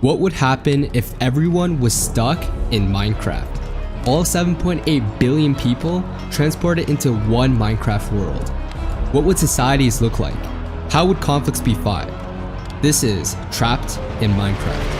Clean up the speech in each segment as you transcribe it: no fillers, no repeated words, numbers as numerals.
What would happen if everyone was stuck in Minecraft? All 7.8 billion people transported into one Minecraft world. What would societies look like? How would conflicts be fought? This is Trapped in Minecraft.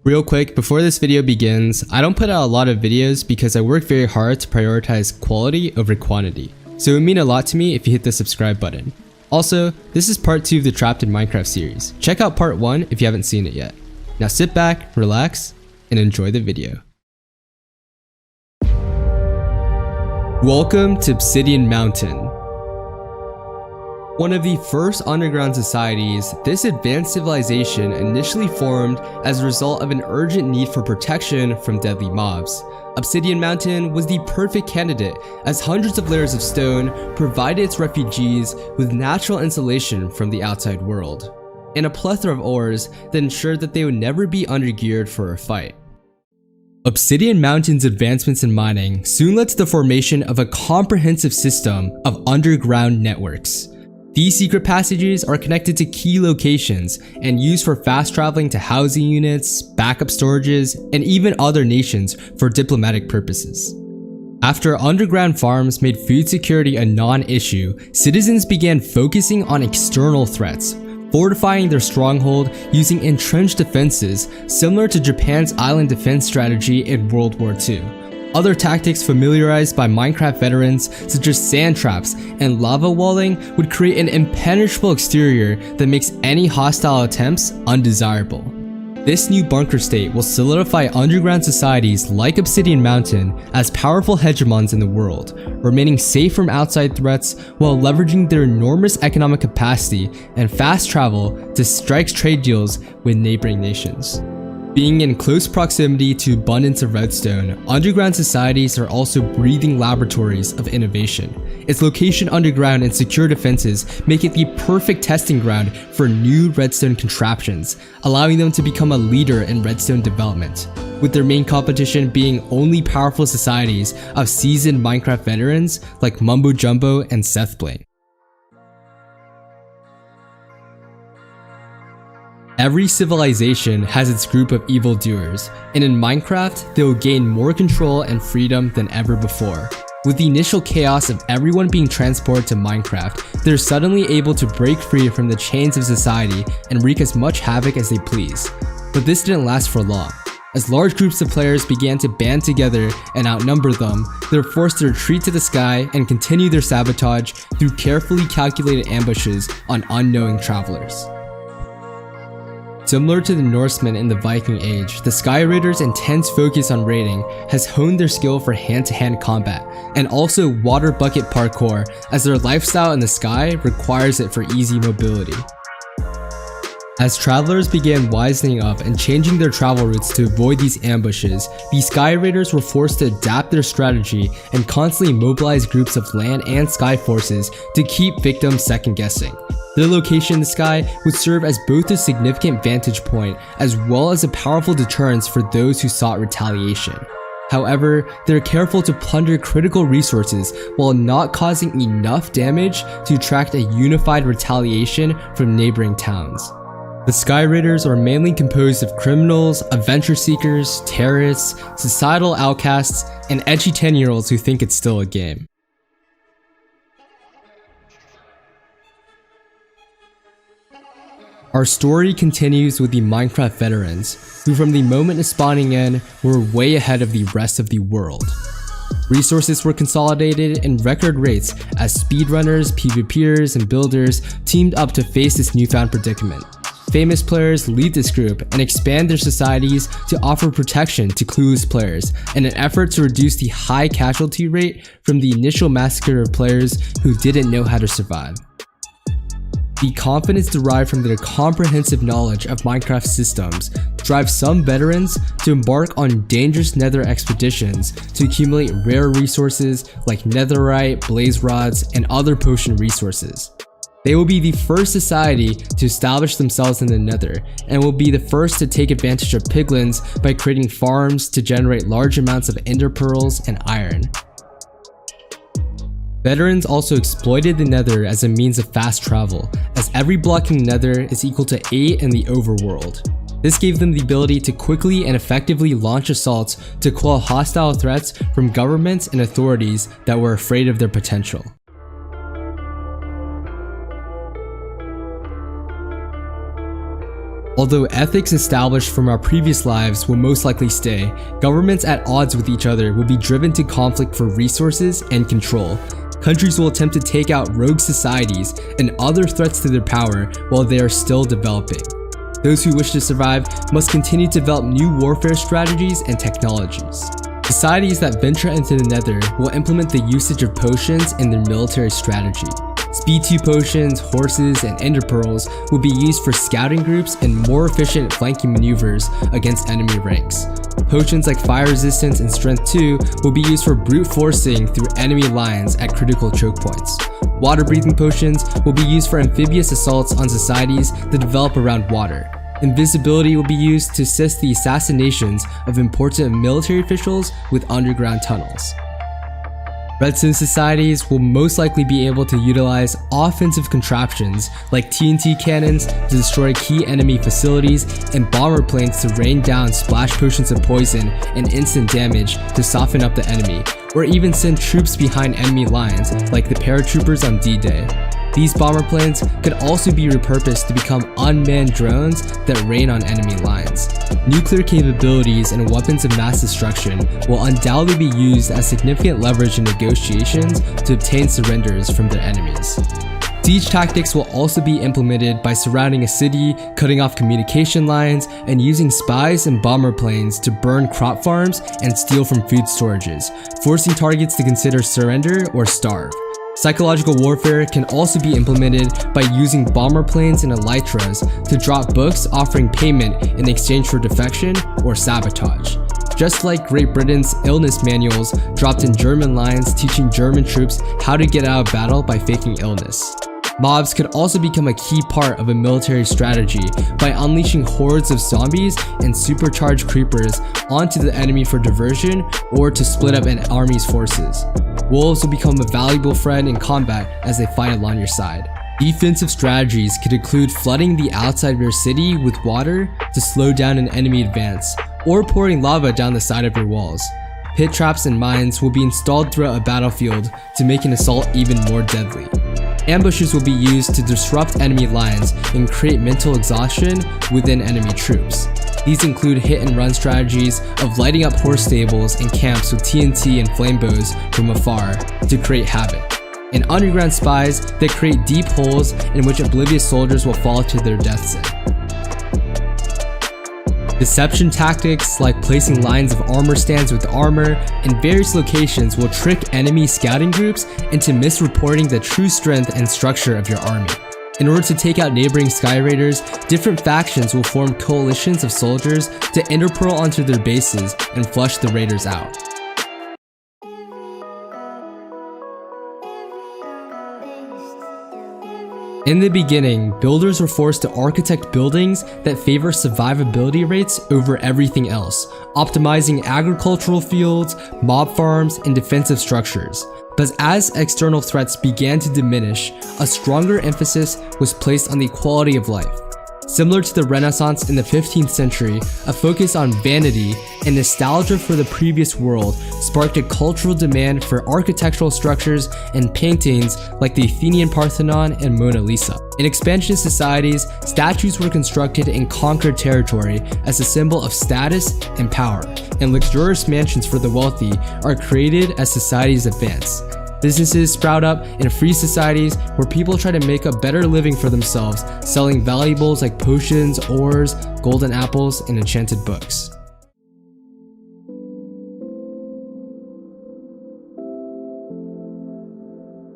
Real quick, before this video begins, I don't put out a lot of videos because I work very hard to prioritize quality over quantity. So it would mean a lot to me if you hit the subscribe button. Also, this is part 2 of the Trapped in Minecraft series. Check out part 1 if you haven't seen it yet. Now sit back, relax, and enjoy the video. Welcome to Obsidian Mountain. One of the first underground societies, this advanced civilization initially formed as a result of an urgent need for protection from deadly mobs. Obsidian Mountain was the perfect candidate as hundreds of layers of stone provided its refugees with natural insulation from the outside world, and a plethora of ores that ensured that they would never be undergeared for a fight. Obsidian Mountain's advancements in mining soon led to the formation of a comprehensive system of underground networks. These secret passages are connected to key locations and used for fast traveling to housing units, backup storages, and even other nations for diplomatic purposes. After underground farms made food security a non-issue, citizens began focusing on external threats, fortifying their stronghold using entrenched defenses similar to Japan's island defense strategy in World War II. Other tactics familiarized by Minecraft veterans such as sand traps and lava walling would create an impenetrable exterior that makes any hostile attempts undesirable. This new bunker state will solidify underground societies like Obsidian Mountain as powerful hegemons in the world, remaining safe from outside threats while leveraging their enormous economic capacity and fast travel to strike trade deals with neighboring nations. Being in close proximity to abundance of redstone, underground societies are also breathing laboratories of innovation. Its location underground and secure defenses make it the perfect testing ground for new redstone contraptions, allowing them to become a leader in redstone development, with their main competition being only powerful societies of seasoned Minecraft veterans like Mumbo Jumbo and Sethblade. Every civilization has its group of evildoers, and in Minecraft, they will gain more control and freedom than ever before. With the initial chaos of everyone being transported to Minecraft, they're suddenly able to break free from the chains of society and wreak as much havoc as they please. But this didn't last for long. As large groups of players began to band together and outnumber them, they were forced to retreat to the sky and continue their sabotage through carefully calculated ambushes on unknowing travelers. Similar to the Norsemen in the Viking Age, the Sky Raiders' intense focus on raiding has honed their skill for hand-to-hand combat, and also water bucket parkour, as their lifestyle in the sky requires it for easy mobility. As travelers began wisening up and changing their travel routes to avoid these ambushes, the Sky Raiders were forced to adapt their strategy and constantly mobilize groups of land and sky forces to keep victims second-guessing. Their location in the sky would serve as both a significant vantage point as well as a powerful deterrence for those who sought retaliation. However, they're careful to plunder critical resources while not causing enough damage to attract a unified retaliation from neighboring towns. The Sky Raiders are mainly composed of criminals, adventure seekers, terrorists, societal outcasts, and edgy 10-year-olds who think it's still a game. Our story continues with the Minecraft veterans, who from the moment of spawning in were way ahead of the rest of the world. Resources were consolidated in record rates as speedrunners, PvPers, and builders teamed up to face this newfound predicament. Famous players lead this group and expand their societies to offer protection to clueless players in an effort to reduce the high casualty rate from the initial massacre of players who didn't know how to survive. The confidence derived from their comprehensive knowledge of Minecraft systems drives some veterans to embark on dangerous nether expeditions to accumulate rare resources like netherite, blaze rods, and other potion resources. They will be the first society to establish themselves in the nether, and will be the first to take advantage of piglins by creating farms to generate large amounts of ender pearls and iron. Veterans also exploited the nether as a means of fast travel, as every block in the nether is equal to 8 in the overworld. This gave them the ability to quickly and effectively launch assaults to quell hostile threats from governments and authorities that were afraid of their potential. Although ethics established from our previous lives will most likely stay, governments at odds with each other will be driven to conflict for resources and control. Countries will attempt to take out rogue societies and other threats to their power while they are still developing. Those who wish to survive must continue to develop new warfare strategies and technologies. Societies that venture into the nether will implement the usage of potions in their military strategy. Speed 2 potions, horses, and ender pearls will be used for scouting groups and more efficient flanking maneuvers against enemy ranks. Potions like fire resistance and strength 2 will be used for brute forcing through enemy lines at critical choke points. Water breathing potions will be used for amphibious assaults on societies that develop around water. Invisibility will be used to assist the assassinations of important military officials with underground tunnels. Redstone societies will most likely be able to utilize offensive contraptions like TNT cannons to destroy key enemy facilities and bomber planes to rain down splash potions of poison and instant damage to soften up the enemy, or even send troops behind enemy lines like the paratroopers on D-Day. These bomber planes could also be repurposed to become unmanned drones that rain on enemy lines. Nuclear capabilities and weapons of mass destruction will undoubtedly be used as significant leverage in negotiations to obtain surrenders from their enemies. Siege tactics will also be implemented by surrounding a city, cutting off communication lines, and using spies and bomber planes to burn crop farms and steal from food storages, forcing targets to consider surrender or starve. Psychological warfare can also be implemented by using bomber planes and elytras to drop books offering payment in exchange for defection or sabotage. Just like Great Britain's illness manuals dropped in German lines teaching German troops how to get out of battle by faking illness. Mobs could also become a key part of a military strategy by unleashing hordes of zombies and supercharged creepers onto the enemy for diversion or to split up an army's forces. Wolves will become a valuable friend in combat as they fight along your side. Defensive strategies could include flooding the outside of your city with water to slow down an enemy advance, or pouring lava down the side of your walls. Pit traps and mines will be installed throughout a battlefield to make an assault even more deadly. Ambushes will be used to disrupt enemy lines and create mental exhaustion within enemy troops. These include hit-and-run strategies of lighting up horse stables and camps with TNT and flame bows from afar to create havoc, and underground spies that create deep holes in which oblivious soldiers will fall to their deaths in. Deception tactics like placing lines of armor stands with armor in various locations will trick enemy scouting groups into misreporting the true strength and structure of your army. In order to take out neighboring Sky Raiders, different factions will form coalitions of soldiers to ender pearl onto their bases and flush the raiders out. In the beginning, builders were forced to architect buildings that favor survivability rates over everything else, optimizing agricultural fields, mob farms, and defensive structures. But as external threats began to diminish, a stronger emphasis was placed on the quality of life. Similar to the Renaissance in the 15th century, a focus on vanity and nostalgia for the previous world sparked a cultural demand for architectural structures and paintings like the Athenian Parthenon and Mona Lisa. In expansionist societies, statues were constructed in conquered territory as a symbol of status and power, and luxurious mansions for the wealthy are created as societies advance. Businesses sprout up in free societies where people try to make a better living for themselves, selling valuables like potions, ores, golden apples, and enchanted books.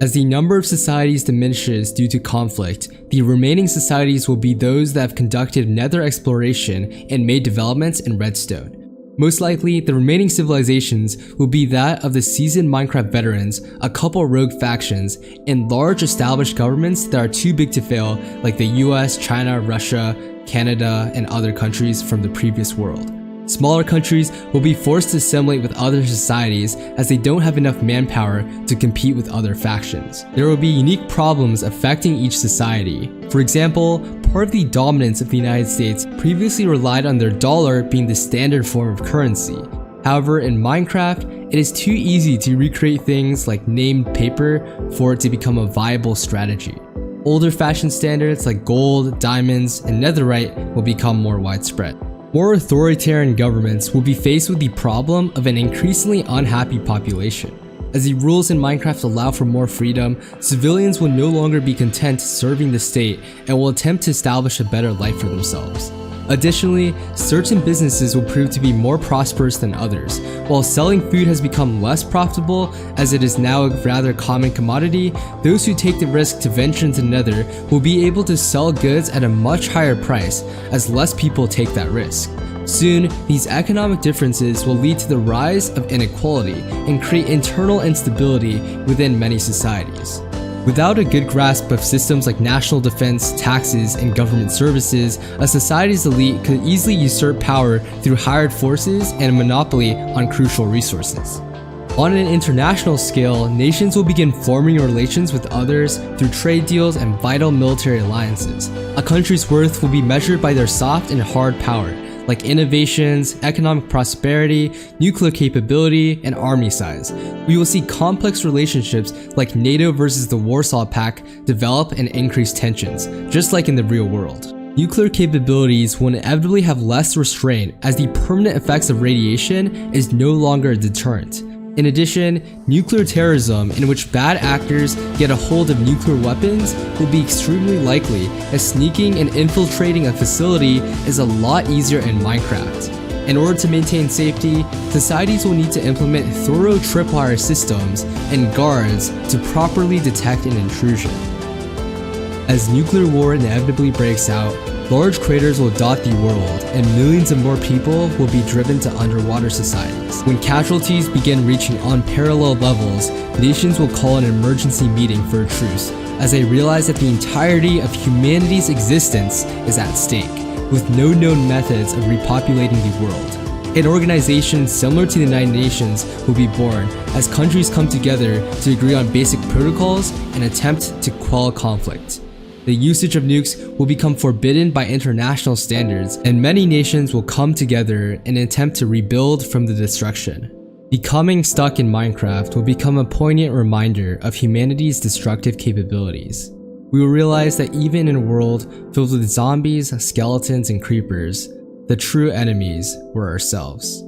As the number of societies diminishes due to conflict, the remaining societies will be those that have conducted nether exploration and made developments in redstone. Most likely, the remaining civilizations will be that of the seasoned Minecraft veterans, a couple rogue factions, and large established governments that are too big to fail, like the US, China, Russia, Canada, and other countries from the previous world. Smaller countries will be forced to assimilate with other societies as they don't have enough manpower to compete with other factions. There will be unique problems affecting each society. For example, part of the dominance of the United States previously relied on their dollar being the standard form of currency. However, in Minecraft, it is too easy to recreate things like named paper for it to become a viable strategy. Older fashion standards like gold, diamonds, and netherite will become more widespread. More authoritarian governments will be faced with the problem of an increasingly unhappy population. As the rules in Minecraft allow for more freedom, civilians will no longer be content serving the state and will attempt to establish a better life for themselves. Additionally, certain businesses will prove to be more prosperous than others. While selling food has become less profitable as it is now a rather common commodity, those who take the risk to venture into Nether will be able to sell goods at a much higher price as less people take that risk. Soon, these economic differences will lead to the rise of inequality and create internal instability within many societies. Without a good grasp of systems like national defense, taxes, and government services, a society's elite could easily usurp power through hired forces and a monopoly on crucial resources. On an international scale, nations will begin forming relations with others through trade deals and vital military alliances. A country's worth will be measured by their soft and hard power, like innovations, economic prosperity, nuclear capability, and army size. We will see complex relationships like NATO versus the Warsaw Pact develop and increase tensions, just like in the real world. Nuclear capabilities will inevitably have less restraint as the permanent effects of radiation is no longer a deterrent. In addition, nuclear terrorism, in which bad actors get a hold of nuclear weapons, will be extremely likely, as sneaking and infiltrating a facility is a lot easier in Minecraft. In order to maintain safety, societies will need to implement thorough tripwire systems and guards to properly detect an intrusion. As nuclear war inevitably breaks out, large craters will dot the world, and millions of more people will be driven to underwater societies. When casualties begin reaching unparalleled levels, nations will call an emergency meeting for a truce, as they realize that the entirety of humanity's existence is at stake, with no known methods of repopulating the world. An organization similar to the United Nations will be born as countries come together to agree on basic protocols and attempt to quell conflict. The usage of nukes will become forbidden by international standards, and many nations will come together in an attempt to rebuild from the destruction. Becoming stuck in Minecraft will become a poignant reminder of humanity's destructive capabilities. We will realize that even in a world filled with zombies, skeletons, and creepers, the true enemies were ourselves.